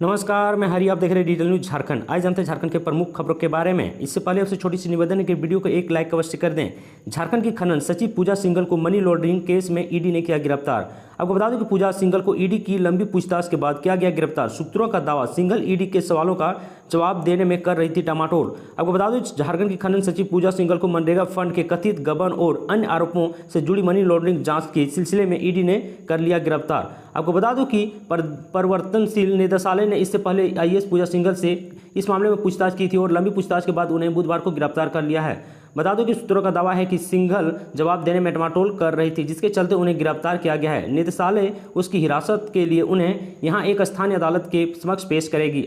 नमस्कार, मैं हरी। आप देख रहे हैं डिजिटल न्यूज झारखंड। आज जानते हैं झारखंड के प्रमुख खबरों के बारे में। इससे पहले आपसे छोटी सी निवेदन है कि वीडियो को एक लाइक अवश्य कर दें। झारखंड की खनन सचिव पूजा सिंघल को मनी लॉन्ड्रिंग केस में ईडी ने किया गिरफ्तार। आपको बता दें कि पूजा सिंघल को ईडी की लंबी पूछताछ के बाद किया गया गिरफ्तार। सूत्रों का दावा, सिंघल ईडी के सवालों का जवाब देने में कर रही थी टामाटोल। आपको बता दें झारखंड की खनन सचिव पूजा सिंघल को मनरेगा फंड के कथित गबन और अन्य आरोपों से जुड़ी मनी लॉन्ड्रिंग जांच के सिलसिले में ईडी ने कर लिया गिरफ्तार। आपको बता दूं कि परिवर्तनशील निदेशालय ने इससे पहले आईएएस पूजा सिंघल से इस मामले में पूछताछ की थी और लंबी पूछताछ के बाद उन्हें बुधवार को गिरफ्तार कर लिया है। बता दो कि सूत्रों का दावा है कि सिंघल जवाब देने में टमाटोल कर रही थी, जिसके चलते उन्हें गिरफ्तार किया गया है। निदेशालय उसकी हिरासत के लिए उन्हें यहां एक स्थानीय अदालत के समक्ष पेश करेगी।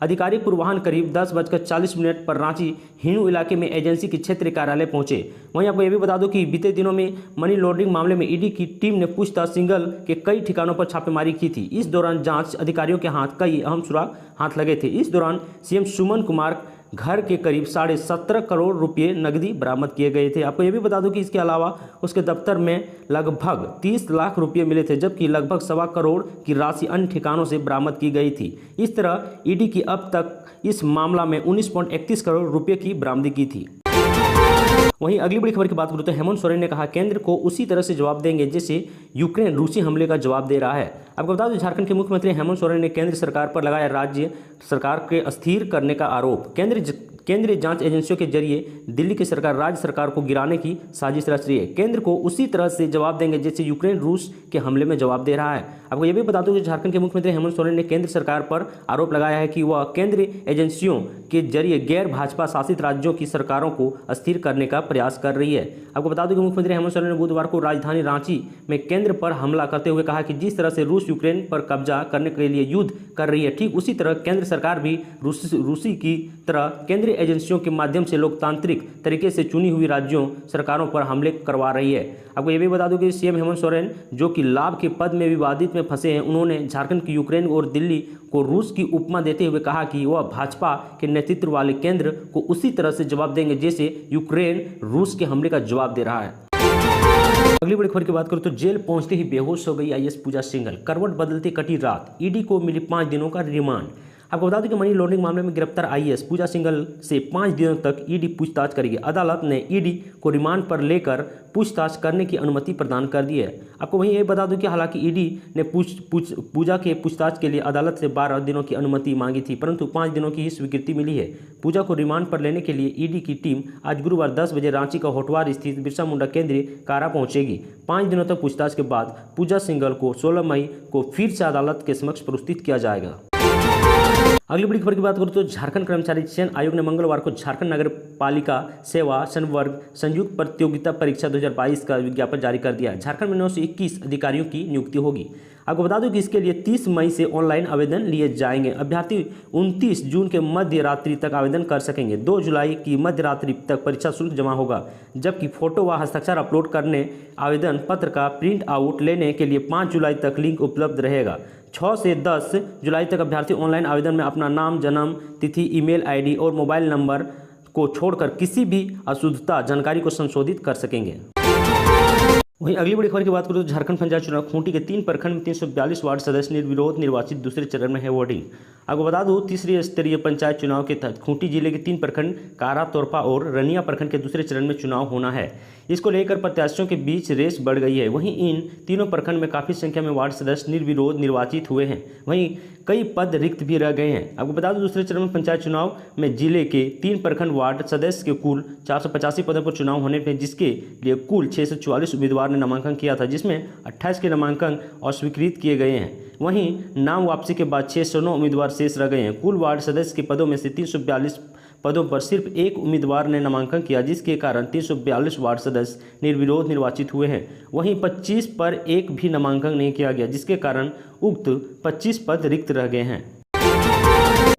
आधिकारिक पूर्वाह्न करीब 10:40 पर रांची हिंदू इलाके में एजेंसी के क्षेत्रीय कार्यालय पहुंचे। वहीं आपको यह भी बता दो कि बीते दिनों में मनी लॉन्ड्रिंग मामले में ईडी की टीम ने पूछताछ सिंघल के कई ठिकानों पर छापेमारी की थी। इस दौरान जांच अधिकारियों के हाथ कई अहम सुराग हाथ लगे थे। इस दौरान सीएम सुमन कुमार घर के करीब 17.5 करोड़ रुपए नकदी बरामद किए गए थे। आपको यह भी बता दूं कि इसके अलावा उसके दफ्तर में लगभग 30 लाख रुपए मिले थे, जबकि लगभग 1.25 करोड़ की राशि अन्य ठिकानों से बरामद की गई थी। इस तरह ईडी की अब तक इस मामला में 19.31 करोड़ रुपए की बरामदी की थी। वहीं अगली बड़ी खबर की बात करूं तो हेमंत सोरेन ने कहा केंद्र को उसी तरह से जवाब देंगे जैसे यूक्रेन रूसी हमले का जवाब दे रहा है। आपको बता दें झारखंड के मुख्यमंत्री हेमंत सोरेन ने केंद्र सरकार पर लगाया राज्य सरकार के अस्थिर करने का आरोप। केंद्रीय जांच एजेंसियों के जरिए दिल्ली की सरकार राज्य सरकार को गिराने की साजिश रच रही है। केंद्र को उसी तरह से जवाब देंगे जैसे यूक्रेन रूस के हमले में जवाब दे रहा है। आपको यह भी बता दूं कि झारखंड के मुख्यमंत्री हेमंत सोरेन ने केंद्र सरकार पर आरोप लगाया है कि वह केंद्रीय एजेंसियों के जरिए गैर भाजपा शासित राज्यों की सरकारों को अस्थिर करने का प्रयास कर रही है। आपको बता दूं कि मुख्यमंत्री हेमंत सोरेन ने बुधवार को राजधानी रांची में केंद्र पर हमला करते हुए कहा कि जिस तरह से रूस यूक्रेन पर कब्जा करने के लिए युद्ध कर रही है, ठीक उसी तरह केंद्र सरकार भी रूसी की तरह केंद्रीय एजेंसियों के माध्यम से लोकतांत्रिक तरीके से चुनी हुई राज्यों सरकारों पर हमले करवा रही है। आपको यह भी बता दूं कि सीएम हेमंत सोरेन जो कि लाभ के पद में विवादित में फंसे हैं, उन्होंने झारखंड की यूक्रेन और दिल्ली को रूस की उपमा देते हुए कहा कि वह भाजपा के नेतृत्व वाले केंद्र को उसी तरह से जवाब देंगे जैसे यूक्रेन रूस के हमले का जवाब दे रहा है। अगली बड़ी खबर की बात करूं तो जेल पहुंचते ही बेहोश हो गई आईएएस पूजा सिंघल। करवट बदलते कटी रात, ईडी को मिली 5 दिनों का रिमांड। आपको बता दें कि मनी लॉन्ड्रिंग मामले में गिरफ्तार आईएएस पूजा सिंघल से 5 दिनों तक ईडी पूछताछ करेगी। अदालत ने ईडी को रिमांड पर लेकर पूछताछ करने की अनुमति प्रदान कर दी है। आपको वहीं ये बता दूं कि हालांकि ईडी ने पूजा के पूछताछ के लिए अदालत से 12 दिनों की अनुमति मांगी थी, परंतु 5 दिनों की ही स्वीकृति मिली है। पूजा को रिमांड पर लेने के लिए ईडी की टीम आज गुरुवार 10 बजे रांची का होटवार स्थित बिरसा मुंडा केंद्रीय कारा पहुंचेगी। 5 दिनों तक पूछताछ के बाद पूजा सिंघल को 16 मई को फिर से अदालत के समक्ष प्रस्तुत किया जाएगा। अगली बड़ी खबर की बात करूं तो झारखंड कर्मचारी चयन आयोग ने मंगलवार को झारखंड नगर पालिका सेवा संवर्ग संयुक्त प्रतियोगिता परीक्षा 2022 का विज्ञापन जारी कर दिया। झारखंड में 921 अधिकारियों की नियुक्ति होगी। आपको बता दूं कि इसके लिए 30 मई से ऑनलाइन आवेदन लिए जाएंगे। अभ्यर्थी 29 जून के मध्य रात्रि तक आवेदन कर सकेंगे। 2 जुलाई की मध्य रात्रि तक परीक्षा शुल्क जमा होगा, जबकि फोटो व हस्ताक्षर अपलोड करने आवेदन पत्र का प्रिंट आउट लेने के लिए 5 जुलाई तक लिंक उपलब्ध रहेगा। 6 से 10 जुलाई तक अभ्यर्थी ऑनलाइन आवेदन में अपना नाम, जन्म तिथि, ईमेल आईडी और मोबाइल नंबर को छोड़कर किसी भी अशुद्धता जानकारी को संशोधित कर सकेंगे। वहीं अगली बड़ी खबर की बात करूं तो झारखंड पंचायत चुनाव खूंटी के 3 प्रखंड में 342 वार्ड सदस्य निर्विरोध निर्वाचित दूसरे चरण में है वोटिंग। आपको बता दूं तीसरी स्तरीय पंचायत चुनाव के तहत खूंटी जिले के 3 प्रखंड कारा, तोरपा और रनिया प्रखंड के दूसरे चरण में चुनाव होना है। इसको लेकर प्रत्याशियों के बीच रेस बढ़ गई है। वहीं इन तीनों प्रखंड में काफ़ी संख्या में वार्ड सदस्य निर्विरोध निर्वाचित हुए हैं। वहीं कई पद रिक्त भी रह गए हैं। आपको बता दूं दूसरे चरण में पंचायत चुनाव में जिले के 3 प्रखंड वार्ड सदस्य के कुल 485 पदों पर चुनाव होने पे, जिसके लिए कुल 644 उम्मीदवार ने नामांकन किया था, जिसमें 28 के नामांकन अस्वीकृत किए गए हैं। वहीं नाम वापसी के बाद 609 उम्मीदवार शेष रह गए हैं। कुल वार्ड सदस्य के पदों में से 342 पदों पर सिर्फ एक उम्मीदवार ने नामांकन किया, जिसके कारण 342 वार्ड सदस्य निर्विरोध निर्वाचित हुए हैं। वहीं 25 पर एक भी नामांकन नहीं किया गया, जिसके कारण उक्त 25 पद रिक्त रह गए हैं।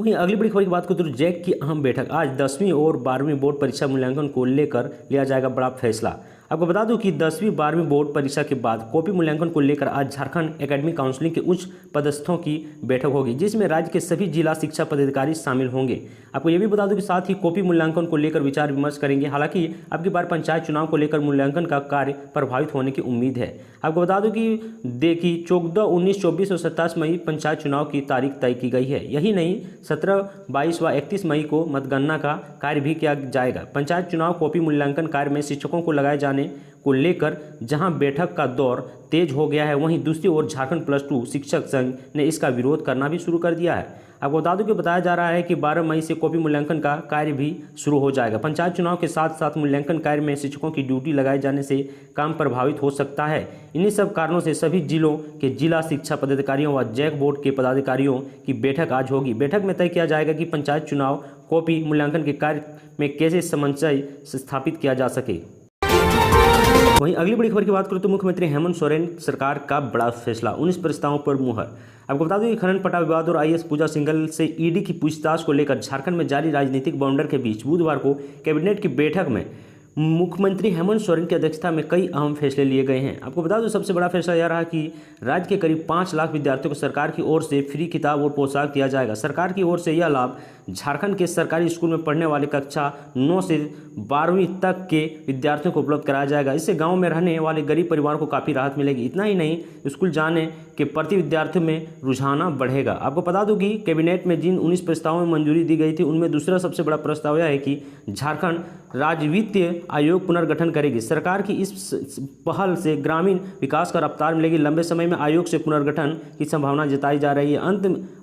वहीं अगली बड़ी खबर की बात करूं तो जैक की अहम बैठक। आज 10वीं और 12वीं बोर्ड परीक्षा मूल्यांकन को लेकर लिया जाएगा बड़ा फैसला। आपको बता दूं कि 10वीं 12वीं बोर्ड परीक्षा के बाद कॉपी मूल्यांकन को लेकर आज झारखंड एकेडमिक काउंसिलिंग के उच्च पदस्थों की बैठक होगी, जिसमें राज्य के सभी जिला शिक्षा पदाधिकारी शामिल होंगे। आपको यह भी बता दूं कि साथ ही कॉपी मूल्यांकन को लेकर विचार विमर्श करेंगे। हालांकि अब की बार पंचायत चुनाव को लेकर मूल्यांकन का कार्य प्रभावित होने की उम्मीद है। आपको बता दूं कि देखिए 14, 19, 24 और 27 मई पंचायत चुनाव की तारीख तय की गई है। यही नहीं, 17, 22 व 31 मई को मतगणना का कार्य भी किया जाएगा। पंचायत चुनाव कॉपी मूल्यांकन कार्य में शिक्षकों को लगाए जाने को लेकर जहां बैठक का दौर तेज हो गया है, वहीं दूसरी ओर झारखंड +2 शिक्षक संघ ने इसका विरोध करना भी शुरू कर दिया है। आपको बता दूं कि बताया जा रहा है कि 12 मई से कॉपी मूल्यांकन का कार्य भी शुरू हो जाएगा। पंचायत चुनाव के साथ साथ मूल्यांकन कार्य में शिक्षकों की ड्यूटी लगाए जाने से काम प्रभावित हो सकता है। इन्हीं सब कारणों से सभी जिलों के जिला शिक्षा पदाधिकारियों व जैक बोर्ड के पदाधिकारियों की बैठक आज होगी। बैठक में तय किया जाएगा कि पंचायत चुनाव कॉपी मूल्यांकन के कार्य में कैसे समन्वय स्थापित किया जा सके। वहीं अगली बड़ी खबर की बात करें तो मुख्यमंत्री हेमंत सोरेन सरकार का बड़ा फैसला, 19 प्रस्तावों पर मुहर। आपको बता दूं कि खनन पट्टा विवाद और आईएएस पूजा सिंघल से ईडी की पूछताछ को लेकर झारखंड में जारी राजनीतिक बाउंडर के बीच बुधवार को कैबिनेट की बैठक में मुख्यमंत्री हेमंत सोरेन की अध्यक्षता में कई अहम फैसले लिए गए हैं। आपको बता दूं सबसे बड़ा फैसला यह रहा कि राज्य के करीब 5 लाख विद्यार्थियों को सरकार की ओर से फ्री किताब और पोशाक दिया जाएगा। सरकार की ओर से यह लाभ झारखंड के सरकारी स्कूल में पढ़ने वाले कक्षा 9 से 12वीं तक के विद्यार्थियों को उपलब्ध कराया जाएगा। इससे गाँव में रहने वाले गरीब परिवारों को काफ़ी राहत मिलेगी। इतना ही नहीं, स्कूल जाने के प्रति विद्यार्थियों में रुझाना बढ़ेगा। आपको बता दूं कि कैबिनेट में जिन 19 प्रस्तावों में मंजूरी दी गई थी, उनमें दूसरा सबसे बड़ा प्रस्ताव यह है कि झारखंड राज्य वित्तीय आयोग पुनर्गठन करेगी। सरकार की इस पहल से ग्रामीण विकास का रफ्तार मिलेगी। लंबे समय में आयोग से पुनर्गठन की संभावना जताई जा रही है।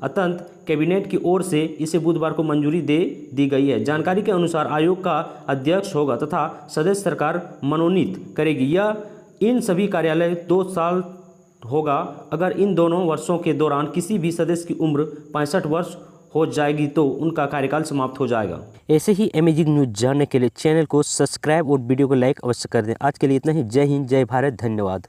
अतंत कैबिनेट की ओर से इसे बुधवार को मंजूरी दे दी गई है। जानकारी के अनुसार आयोग का अध्यक्ष होगा तथा सदस्य सरकार मनोनीत करेगी। यह इन सभी कार्यालय 2 साल होगा। अगर इन दोनों वर्षों के दौरान किसी भी सदस्य की उम्र 65 वर्ष हो जाएगी तो उनका कार्यकाल समाप्त हो जाएगा। ऐसे ही अमेजिंग न्यूज जानने के लिए चैनल को सब्सक्राइब और वीडियो को लाइक अवश्य कर दें। आज के लिए इतना ही। जय हिंद, जय भारत, धन्यवाद।